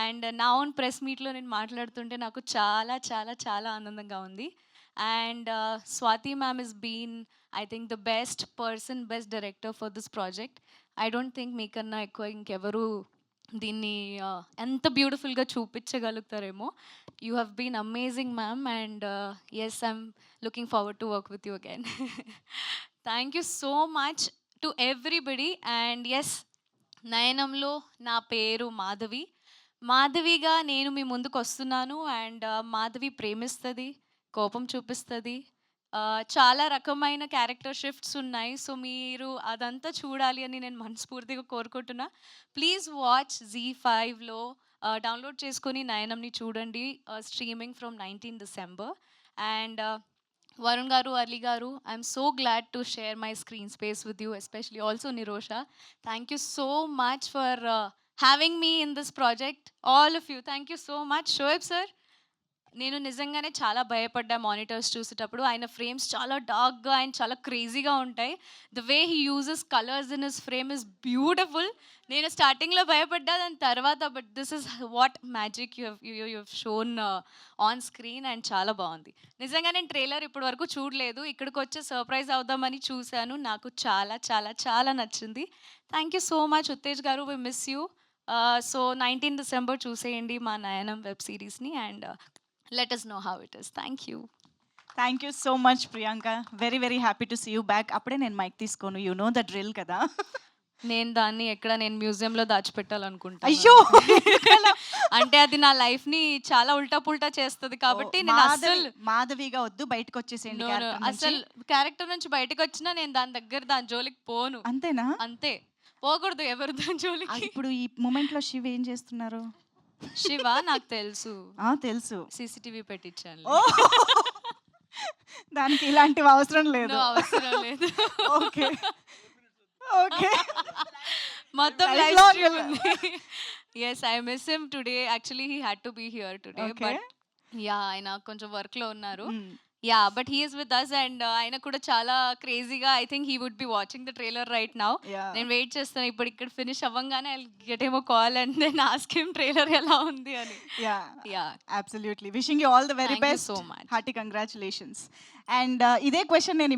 And నా own press మీట్లో నేను మాట్లాడుతుంటే నాకు చాలా చాలా చాలా ఆనందంగా ఉంది. And Swathi ma'am is been I think the best person, best director for this project. I don't think మీకన్నా ఎక్కువ ఇంకెవరు దీన్ని ఎంత బ్యూటిఫుల్గా చూపించగలుగుతారేమో. You have been amazing ma'am and yes I'm looking forward to work with you again. Thank you so much to everybody. And yes, నయనంలో నా పేరు మాధవి. మాధవిగా నేను మీ ముందుకు వస్తున్నాను. అండ్ మాధవి ప్రేమిస్తుంది, కోపం చూపిస్తుంది, చాలా రకమైన క్యారెక్టర్ షిఫ్ట్స్ ఉన్నాయి. సో మీరు అదంతా చూడాలి అని నేను మనస్ఫూర్తిగా కోరుకుంటున్నా. ప్లీజ్ వాచ్ Z5లో డౌన్లోడ్ చేసుకొని నయనంని చూడండి. Streaming from 19 December. And Varun గారు, అర్లీ గారు, I'm so glad to share my screen space with you, especially also Nirosha. Thank you so much for having me in this project, all of you. Thank you so much. Shoaib sir, నేను నిజంగానే చాలా భయపడ్డా monitors చూసేటప్పుడు. ఆయన frames చాలా డార్క్గా and చాలా క్రేజీగా ఉంటాయి. The way he uses colours in his frame is beautiful. నేను స్టార్టింగ్లో భయపడ్డా, దాని తర్వాత but this is what magic you shown on screen and చాలా బాగుంది. నిజంగా నేను ట్రైలర్ ఇప్పటి వరకు చూడలేదు, ఇక్కడికి వచ్చి సర్ప్రైజ్ అవుదామని చూశాను. నాకు చాలా చాలా చాలా నచ్చింది. Thank you so much Uttej garu, we miss you. So 19 December చూసేయండి మా నయనం వెబ్ సిరీస్ని and let us know how it is. Thank you. Thank you so much Priyanka. Very very happy to see you back. అప్పుడే నేను మైక్ తీసుకోను, you know the drill కదా. నేను దాన్ని ఎక్కడ నేను మ్యూజియంలో దాచిపెట్టాలనుకుంటా. అయ్యో, అంటే అది నా లైఫ్ ని చాలా ఉల్టా పుల్టా చేస్తుంది కాబట్టి నేను అసలు మాధవిగా వద్దు, బయటకు వచ్చేసేయండి. అసలు క్యారెక్టర్ నుంచి బయటకు వచ్చినా నేను దాని జోలికి పోను. అంతేనా? అంతే, పోకూడదు ఎవరు దాని జోలికి. ఇప్పుడు ఈ మూమెంట్ లో శివ ఏం చేస్తున్నారు? శివ నాకు తెలుసు, తెలుసు, CCTV పెట్టించాను. దానికి ఇలాంటివి అవసరం లేదు. అవసరం లేదు. ఓకే ఓకే, మొత్తం లైవ్ స్ట్రీమ్ ఉంది. yes, I miss him today. Actually he had to be here today, okay. but yeah, ఆయన కొంచెం వర్క్ లో ఉన్నారు. Yeah, but he is with us and ఆయన కూడా చాలా క్రేజీగా, I think he would be watching the trailer right now. నేను wait చేస్తాను ఇప్పుడు ఇక్కడ finish అవ్వంగానే I'll get him a call and then ask him trailer ఎలా ఉంది అని. Yeah, absolutely. Wishing you all the very Thank best. you so much. Hearty congratulations. And ఇదే question నేను